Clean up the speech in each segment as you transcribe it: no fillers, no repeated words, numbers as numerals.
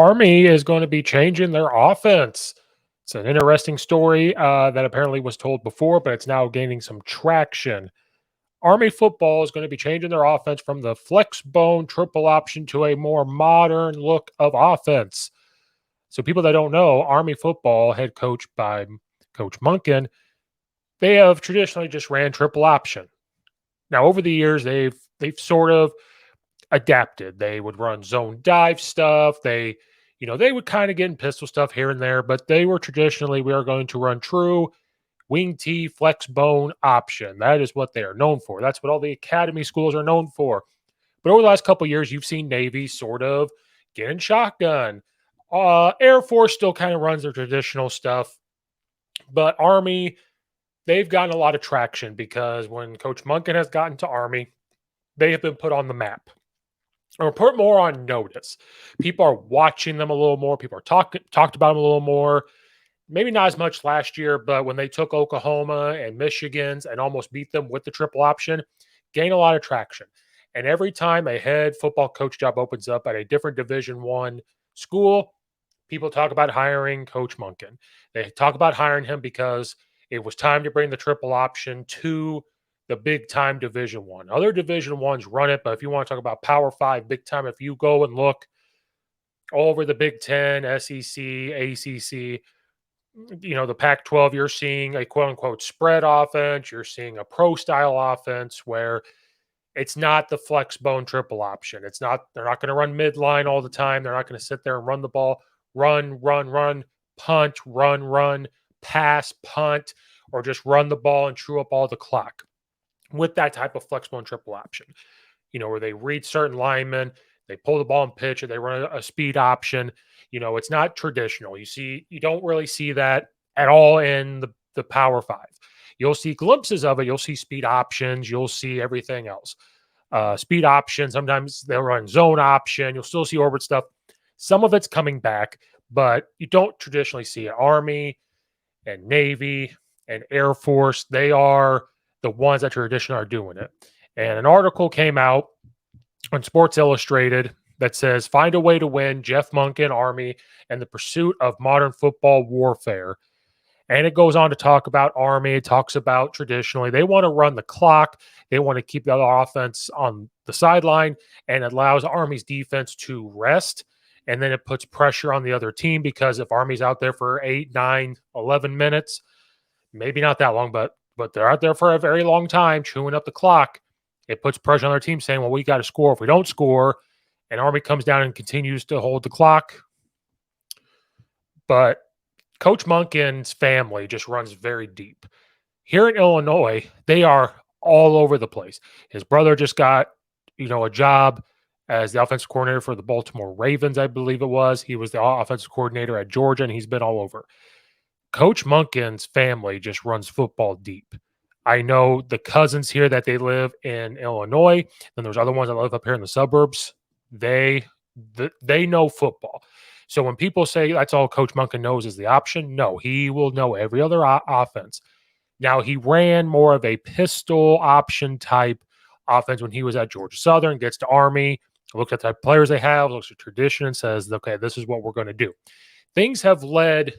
Army is going to be changing their offense. It's an interesting story that apparently was told before, but it's now gaining some traction. Army football is going to be changing their offense from the flexbone triple option to a more modern look of offense. So, people that don't know, Army football, head coach by Coach Monken, they have traditionally just ran triple option. Now, over the years, they've sort of adapted. They would run zone dive stuff. They would kind of get in pistol stuff here and there, but they were traditionally, we are going to run true wing T flex bone option. That is what they are known for. That's what all the academy schools are known for. But over the last couple of years, you've seen Navy sort of get in shotgun. Air Force still kind of runs their traditional stuff, but Army, they've gotten a lot of traction because when Coach Monken has gotten to Army, they have been put on the map or put more on notice. People are watching them a little more. People are talked about them a little more. Maybe not as much last year, but when they took Oklahoma and Michigan's and almost beat them with the triple option, gained a lot of traction. And every time a head football coach job opens up at a different Division One school, people talk about hiring Coach Monken. They talk about hiring him because it was time to bring the triple option to the big time Division One. Other Division Ones run it, but if you want to talk about Power Five big time, if you go and look all over the Big Ten, SEC, ACC, the Pac 12, you're seeing a quote unquote spread offense. You're seeing a pro style offense where it's not the flex bone triple option. They're not going to run midline all the time. They're not going to sit there and run the ball, run, punt, run, pass, punt, or just run the ball and chew up all the clock with that type of flex bone triple option, where they read certain linemen, they pull the ball and pitch, or they run a speed option. It's not traditional. You don't really see that at all in the Power Five. You'll see glimpses of it. You'll see speed options. You'll see everything else. Speed option. Sometimes they'll run zone option. You'll still see orbit stuff. Some of it's coming back, but you don't traditionally see it. Army and Navy and Air Force, they are the ones that traditionally are doing it. And an article came out on Sports Illustrated that says, "Find a way to win, Jeff Monken, Army, and the pursuit of modern football warfare." And it goes on to talk about Army. It talks about traditionally, they want to run the clock. They want to keep the other offense on the sideline, and it allows Army's defense to rest. And then it puts pressure on the other team because if Army's out there for 8, 9, 11 minutes, maybe not that long, but they're out there for a very long time, chewing up the clock. It puts pressure on their team saying, well, we got to score. If we don't score, and Army comes down and continues to hold the clock. But Coach Monken's family just runs very deep. Here in Illinois, they are all over the place. His brother just got, a job as the offensive coordinator for the Baltimore Ravens, I believe it was. He was the offensive coordinator at Georgia, and he's been all over. Coach Monken's family just runs football deep. I know the cousins here that they live in Illinois, and there's other ones that live up here in the suburbs. They know football. So when people say that's all Coach Monken knows is the option, no, he will know every other offense. Now, he ran more of a pistol option type offense when he was at Georgia Southern, gets to Army, looks at the type of players they have, looks at tradition, and says, okay, this is what we're going to do. Things have led,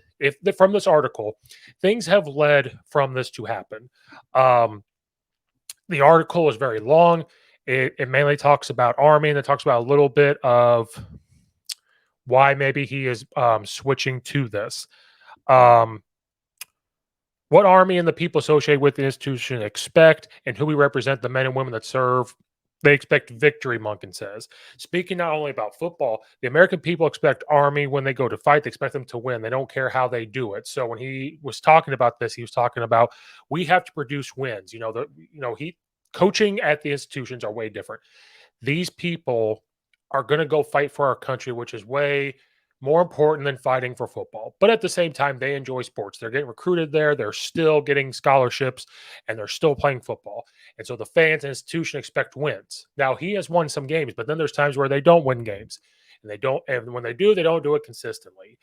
from this article, things have led from this to happen. The article is very long. It mainly talks about Army, and it talks about a little bit of why maybe he is switching to this. What Army and the people associated with the institution expect, and who we represent, the men and women that serve. They expect victory, Monken says. Speaking not only about football, the American people expect Army when they go to fight, they expect them to win. They don't care how they do it. So when he was talking about this, he was talking about we have to produce wins. Coaching at the institutions are way different. These people are going to go fight for our country, which is way more important than fighting for football. But at the same time, they enjoy sports. They're getting recruited there. They're still getting scholarships, and they're still playing football. And so the fans and institution expect wins. Now, he has won some games, but then there's times where they don't win games. And when they do it consistently.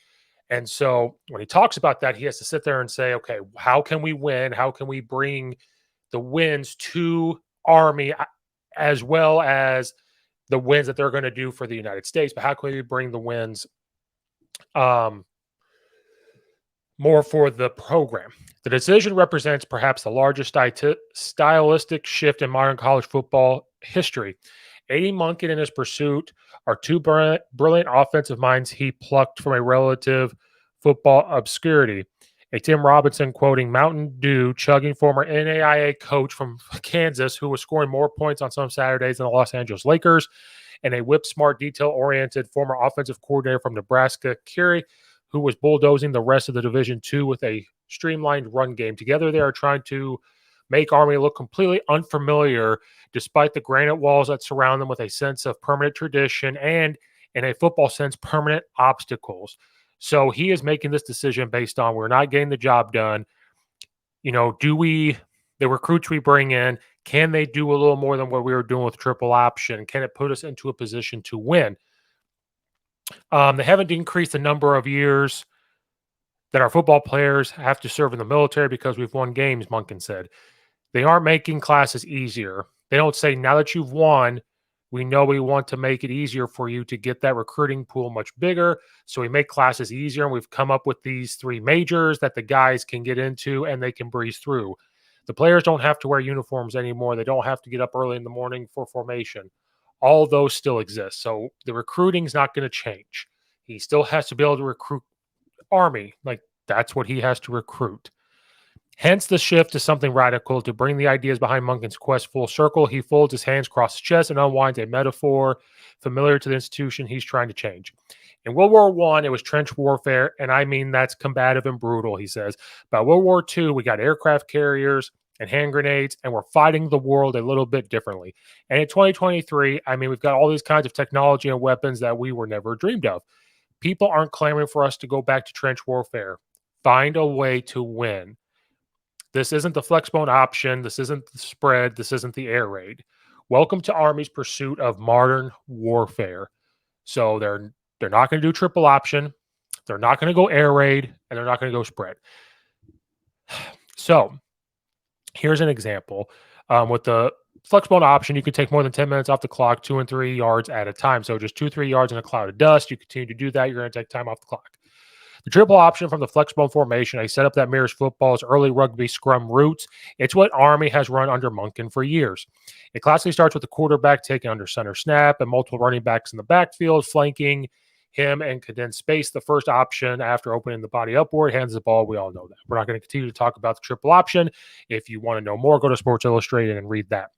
And so when he talks about that, he has to sit there and say, okay, how can we win? How can we bring the wins to Army as well as the wins that they're going to do for the United States? But how can we bring the wins Um, more for the program. The decision represents perhaps the largest stylistic shift in modern college football history. A.D. Monken and his pursuit are two brilliant offensive minds he plucked from a relative football obscurity. A Tim Robinson quoting Mountain Dew, chugging former NAIA coach from Kansas who was scoring more points on some Saturdays than the Los Angeles Lakers, and a whip smart, detail oriented former offensive coordinator from Nebraska, Curie, who was bulldozing the rest of the Division Two with a streamlined run game. Together, they are trying to make Army look completely unfamiliar, despite the granite walls that surround them, with a sense of permanent tradition and, in a football sense, permanent obstacles. So he is making this decision based on we're not getting the job done. Do the recruits we bring in, can they do a little more than what we were doing with triple option? Can it put us into a position to win? They haven't increased the number of years that our football players have to serve in the military because we've won games, Monken said. They aren't making classes easier. They don't say, now that you've won, we know we want to make it easier for you to get that recruiting pool much bigger. So we make classes easier. And we've come up with these three majors that the guys can get into and they can breeze through. The players don't have to wear uniforms anymore. They don't have to get up early in the morning for formation. All those still exist. So the recruiting is not going to change. He still has to be able to recruit Army. Like, that's what he has to recruit. Hence the shift to something radical to bring the ideas behind Monken's quest full circle. He folds his hands across his chest and unwinds a metaphor familiar to the institution he's trying to change. In World War I, it was trench warfare, and I mean that's combative and brutal, he says. By World War II, we got aircraft carriers and hand grenades, and we're fighting the world a little bit differently. And in 2023, I mean, we've got all these kinds of technology and weapons that we were never dreamed of. People aren't clamoring for us to go back to trench warfare. Find a way to win. This isn't the flexbone option. This isn't the spread. This isn't the air raid. Welcome to Army's pursuit of modern warfare. So they're not going to do triple option. They're not going to go air raid, and they're not going to go spread. So here's an example. With the flexbone option, you can take more than 10 minutes off the clock, 2 and 3 yards at a time. So just 2-3 yards in a cloud of dust. You continue to do that, you're going to take time off the clock. The triple option from the flexbone formation, a setup that mirrors football's early rugby scrum roots. It's what Army has run under Monken for years. It classically starts with the quarterback taking under center snap and multiple running backs in the backfield, flanking him and condensed space. The first option, after opening the body upward, hands the ball. We all know that. We're not going to continue to talk about the triple option. If you want to know more, go to Sports Illustrated and read that.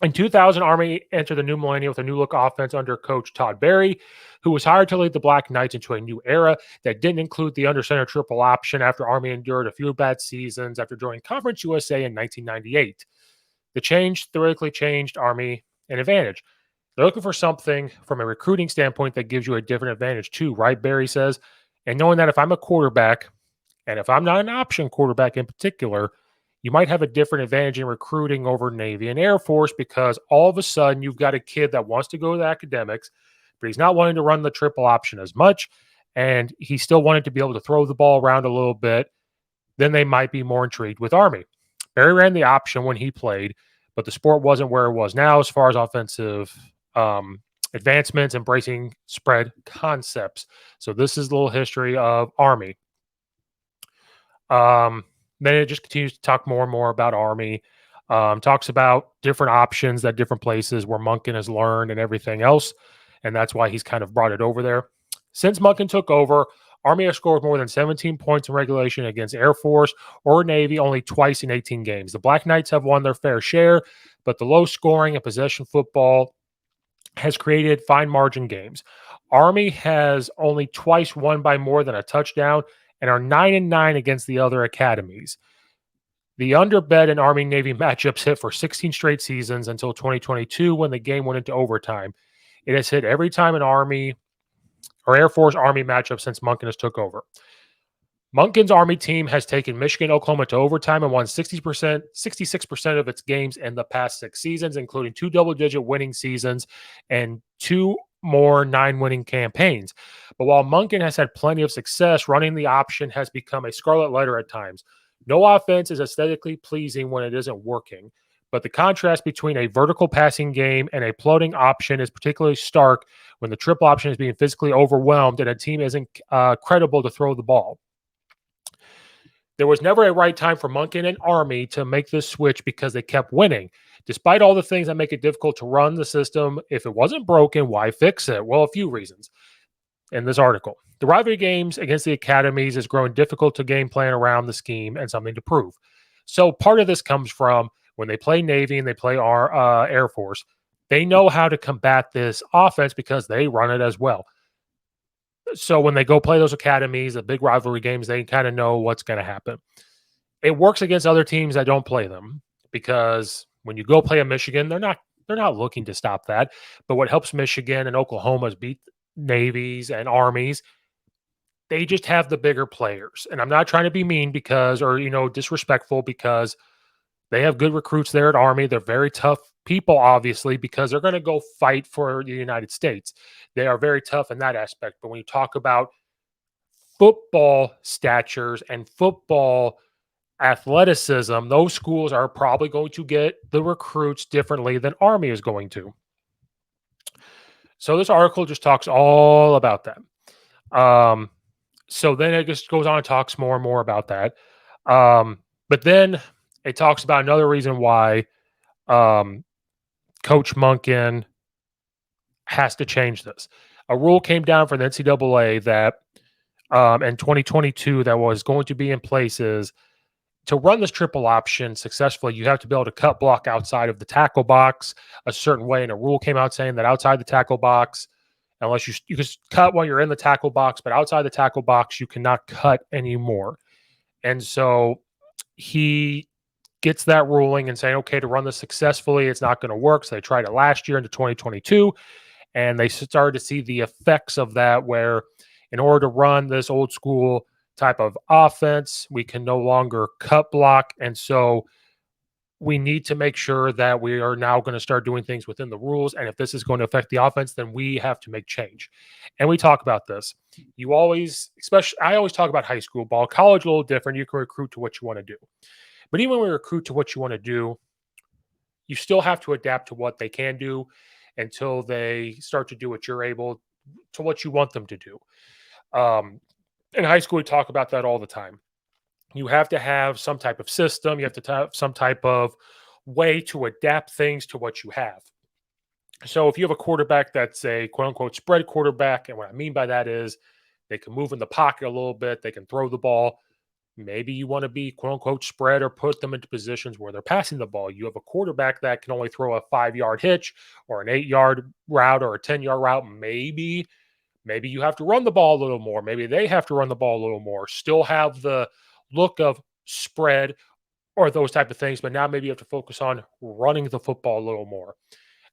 In 2000, Army entered the new millennium with a new look offense under coach Todd Berry, who was hired to lead the Black Knights into a new era that didn't include the under center triple option after Army endured a few bad seasons after joining Conference USA in 1998. The change theoretically changed Army an advantage. They're looking for something from a recruiting standpoint that gives you a different advantage too, right? Berry says. And knowing that if I'm a quarterback, and if I'm not an option quarterback in particular, you might have a different advantage in recruiting over Navy and Air Force because all of a sudden you've got a kid that wants to go to academics, but he's not wanting to run the triple option as much, and he still wanted to be able to throw the ball around a little bit. Then they might be more intrigued with Army. Barry ran the option when he played, but the sport wasn't where it was now as far as offensive advancements, embracing spread concepts. So this is a little history of Army. Then it just continues to talk more and more about Army. Talks about different options at different places where Monken has learned and everything else. And that's why he's kind of brought it over there. Since Monken took over, Army has scored more than 17 points in regulation against Air Force or Navy only twice in 18 games. The Black Knights have won their fair share, but the low scoring and possession football has created fine margin games. Army has only twice won by more than a touchdown and are 9-9 against the other academies. The underbet in Army Navy matchups hit for 16 straight seasons until 2022 when the game went into overtime. It has hit every time an Army or Air Force Army matchup since Monken has took over. Monken's Army team has taken Michigan, Oklahoma to overtime and won 66% of its games in the past 6 seasons, including 2 double-digit winning seasons and 2 more 9-winning campaigns. But while Monken has had plenty of success, running the option has become a scarlet letter at times. No offense is aesthetically pleasing when it isn't working. But the contrast between a vertical passing game and a floating option is particularly stark when the triple option is being physically overwhelmed and a team isn't credible to throw the ball. There was never a right time for Monken and Army to make this switch because they kept winning. Despite all the things that make it difficult to run the system, if it wasn't broken, why fix it? Well, a few reasons in this article. The rivalry games against the academies is growing difficult to game plan around the scheme and something to prove. So part of this comes from when they play Navy and they play our Air Force, they know how to combat this offense because they run it as well. So when they go play those academies, the big rivalry games, they kind of know what's going to happen. It works against other teams that don't play them because when you go play a Michigan, they're not looking to stop that. But what helps Michigan and Oklahoma's beat Navies and Armies, they just have the bigger players. And I'm not trying to be mean because or disrespectful because they have good recruits there at Army. They're very tough people, obviously, because they're going to go fight for the United States. They are very tough in that aspect. But when you talk about football statures and football athleticism, those schools are probably going to get the recruits differently than Army is going to. So this article just talks all about that. So then it just goes on and talks more and more about that. But then it talks about another reason why Coach Monken has to change this. A rule came down for the NCAA that in 2022 that was going to be in place is to run this triple option successfully, you have to be able to cut block outside of the tackle box a certain way. And a rule came out saying that outside the tackle box, unless you can cut while you're in the tackle box, but outside the tackle box, you cannot cut anymore. And so he gets that ruling and saying, okay, to run this successfully, it's not going to work. So they tried it last year into 2022, and they started to see the effects of that where in order to run this old school type of offense, we can no longer cut block. And so we need to make sure that we are now going to start doing things within the rules. And if this is going to affect the offense, then we have to make change. And we talk about this. You always, especially, I always talk about high school ball. College, a little different. You can recruit to what you want to do. But even when we recruit to what you want to do, you still have to adapt to what they can do until they start to do what you're able to what you want them to do. In high school, we talk about that all the time. You have to have some type of system. You have to have some type of way to adapt things to what you have. So if you have a quarterback that's a quote unquote spread quarterback, and what I mean by that is they can move in the pocket a little bit, they can throw the ball. Maybe you want to be quote unquote spread or put them into positions where they're passing the ball. You have a quarterback that can only throw a 5-yard hitch or an 8-yard route or a 10-yard route. Maybe you have to run the ball a little more. Maybe they have to run the ball a little more. Still have the look of spread or those type of things, but now maybe you have to focus on running the football a little more.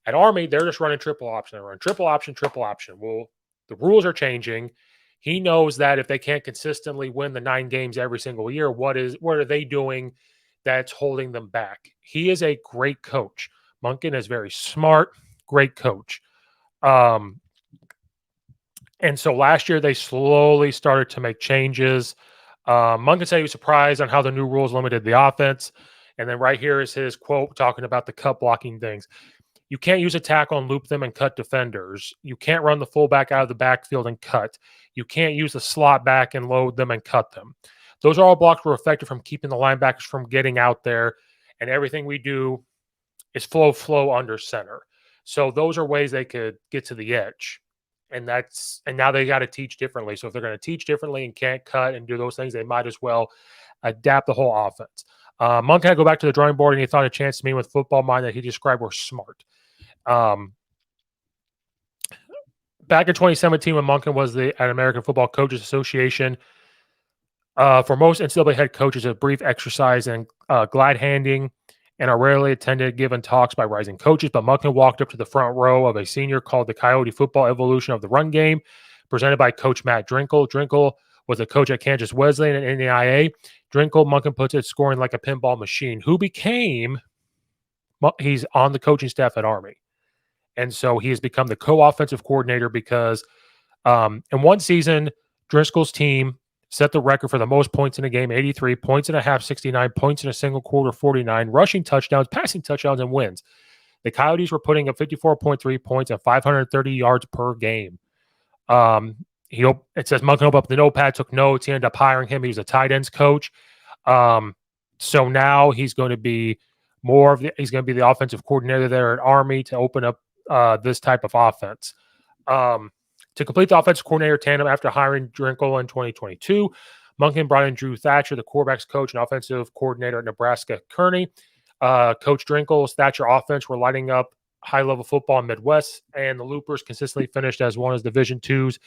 At Army, they're just running triple option. They're running triple option, triple option. Well, the rules are changing. He knows that if they can't consistently win the 9 games every single year, what are they doing that's holding them back? He is a great coach. Monken is very smart, great coach. And so last year they slowly started to make changes. Monken said he was surprised on how the new rules limited the offense. And then right here is his quote talking about the cut blocking things. You can't use a tackle and loop them and cut defenders. You can't run the fullback out of the backfield and cut. You can't use the slot back and load them and cut them. Those are all blocks were effective from keeping the linebackers from getting out there. And everything we do is flow under center. So those are ways they could get to the edge. And now they got to teach differently. So if they're going to teach differently and can't cut and do those things, they might as well adapt the whole offense. Monk had to go back to the drawing board, and he thought a chance to meet with football mind that he described were smart. Back in 2017, when Monken was an American Football Coaches Association, for most NCAA head coaches, a brief exercise in glide handing and are rarely attended given talks by rising coaches. But Monken walked up to the front row of a senior called the Coyote Football Evolution of the Run Game, presented by Coach Matt Drinkle. Drinkle was a coach at Kansas Wesleyan and NCAA. Drinkle, Monken puts it, scoring like a pinball machine, he's on the coaching staff at Army. And so he has become the co-offensive coordinator because in one season, Driscoll's team set the record for the most points in a game, 83, points and a half, 69, points in a single quarter, 49, rushing touchdowns, passing touchdowns, and wins. The Coyotes were putting up 54.3 points and 530 yards per game. It says Monken opened up the notepad, took notes. He ended up hiring him. He was a tight ends coach. So now he's going to be he's going to be the offensive coordinator there at Army to open up this type of offense. To complete the offensive coordinator tandem after hiring Drinkle in 2022, Monken brought in Drew Thatcher, the quarterback's coach and offensive coordinator at Nebraska Kearney. Coach Drinkle's Thatcher offense were lighting up high-level football in Midwest, and the Loopers consistently finished as one of Division II's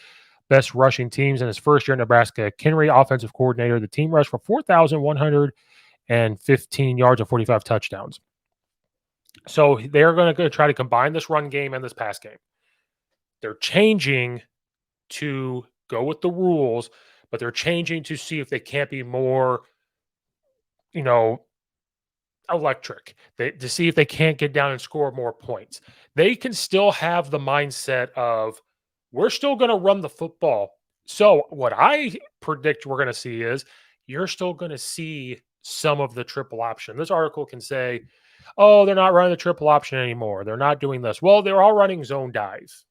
best rushing teams. In his first year at Nebraska Kearney, offensive coordinator, the team rushed for 4,115 yards and 45 touchdowns. So they're going to try to combine this run game and this pass game. They're changing to go with the rules, but they're changing to see if they can't be more, electric, to see if they can't get down and score more points. They can still have the mindset of, we're still going to run the football. So what I predict we're going to see is you're still going to see some of the triple option. This article can say, oh, they're not running the triple option anymore. They're not doing this. Well, they're all running zone dive.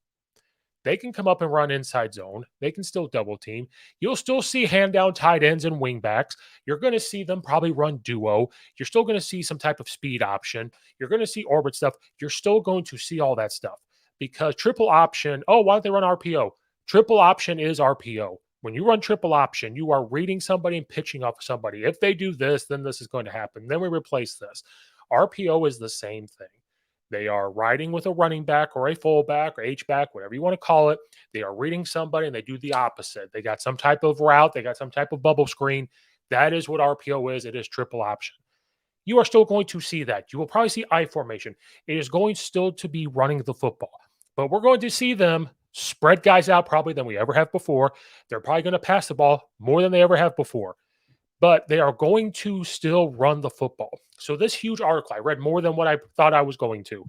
They can come up and run inside zone. They can still double team. You'll still see hand down tight ends and wing backs. You're going to see them probably run duo. You're still going to see some type of speed option. You're going to see orbit stuff. You're still going to see all that stuff because triple option, oh, why don't they run RPO? Triple option is RPO. When you run triple option, you are reading somebody and pitching off somebody. If they do this, then this is going to happen. Then we replace this. RPO is the same thing. They are riding with a running back or a fullback or H-back, whatever you want to call it. They are reading somebody and they do the opposite. They got some type of route. They got some type of bubble screen. That is what RPO is. It is triple option. You are still going to see that. You will probably see I formation. It is going still to be running the football. But we're going to see them spread guys out probably than we ever have before. They're probably going to pass the ball more than they ever have before. But they are going to still run the football. So this huge article, I read more than what I thought I was going to.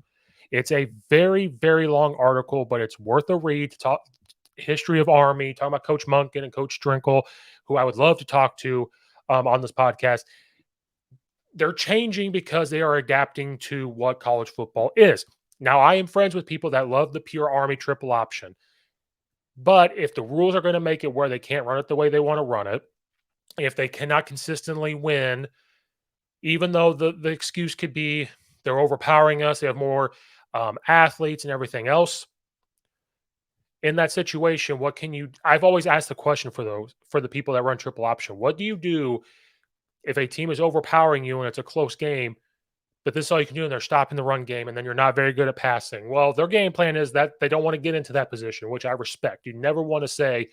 It's a very, very long article, but it's worth a read to talk history of Army, talking about Coach Monken and Coach Drinkle, who I would love to talk to on this podcast. They're changing because they are adapting to what college football is. Now, I am friends with people that love the pure Army triple option. But if the rules are going to make it where they can't run it the way they want to run it, if they cannot consistently win, even though the excuse could be they're overpowering us, they have more athletes and everything else. In that situation, what can you? I've always asked the question for the people that run triple option. What do you do if a team is overpowering you and it's a close game, but this is all you can do and they're stopping the run game and then you're not very good at passing? Well, their game plan is that they don't want to get into that position, which I respect. You never want to say,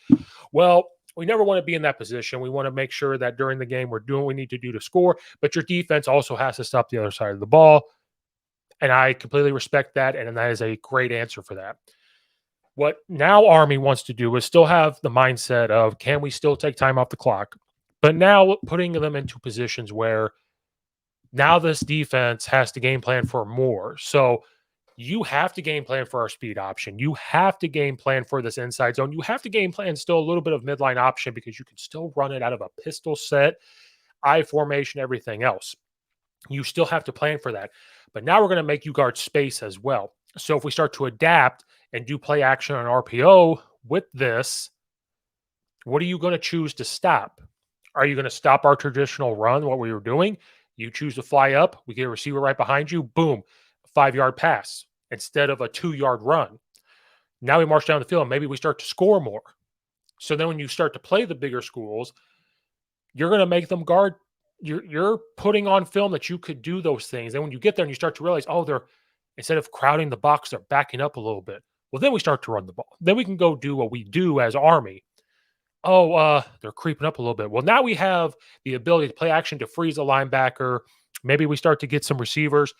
well, we never want to be in that position. We want to make sure that during the game we're doing what we need to do to score, but your defense also has to stop the other side of the ball. And I completely respect that, and that is a great answer for that. What now Army wants to do is still have the mindset of, can we still take time off the clock? But now putting them into positions where now this defense has to game plan for more. So you have to game plan for our speed option. You have to game plan for this inside zone. You have to game plan still a little bit of midline option because you can still run it out of a pistol set, I formation, everything else. You still have to plan for that. But now we're going to make you guard space as well. So if we start to adapt and do play action on RPO with this, what are you going to choose to stop? Are you going to stop our traditional run, what we were doing? You choose to fly up. We get a receiver right behind you. Boom. 5-yard pass instead of a 2-yard run. Now we march down the field and maybe we start to score more. So then when you start to play the bigger schools, you're going to make them guard. You're putting on film that you could do those things. Then when you get there and you start to realize, oh, they're instead of crowding the box, they're backing up a little bit. Well, then we start to run the ball. Then we can go do what we do as Army. Oh, they're creeping up a little bit. Well, now we have the ability to play action to freeze a linebacker. Maybe we start to get some receivers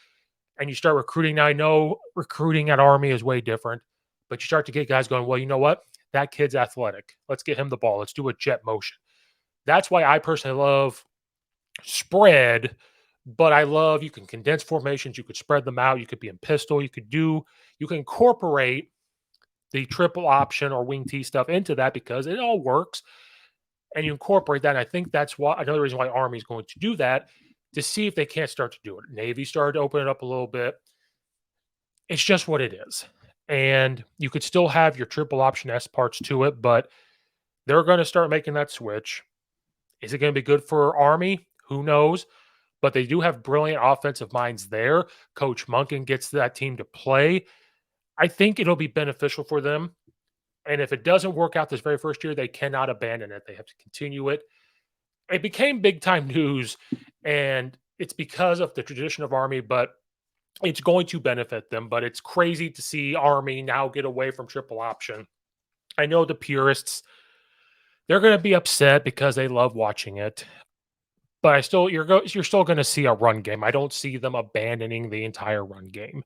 and you start recruiting. Now, I know recruiting at Army is way different, but you start to get guys going, well, you know what? That kid's athletic. Let's get him the ball. Let's do a jet motion. That's why I personally love spread, but I love you can condense formations. You could spread them out. You could be in pistol. You can incorporate the triple option or wing T stuff into that because it all works. and you incorporate that. And I think that's why another reason why Army is going to do that, to see if they can't start to do it. Navy started to open it up a little bit. It's just what it is. And you could still have your triple option S parts to it, but they're going to start making that switch. Is it going to be good for Army? Who knows? But they do have brilliant offensive minds there. Coach Monken gets that team to play. I think it'll be beneficial for them. And if it doesn't work out this very first year, they cannot abandon it. They have to continue it. It became big time news, and it's because of the tradition of Army, but it's going to benefit them. But it's crazy to see Army now get away from triple option. I know the purists, they're going to be upset because they love watching it. But you're still going to see a run game. I don't see them abandoning the entire run game.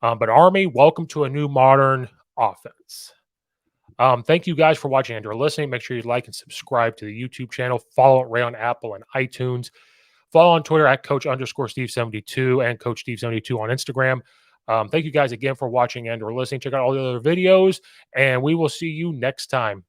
But Army, welcome to a new modern offense. Thank you guys for watching and or listening. Make sure you like and subscribe to the YouTube channel. Follow Ray on Apple and iTunes. Follow on Twitter at Coach_Steve72 and Coach Steve72 on Instagram. Thank you guys again for watching and or listening. Check out all the other videos, and we will see you next time.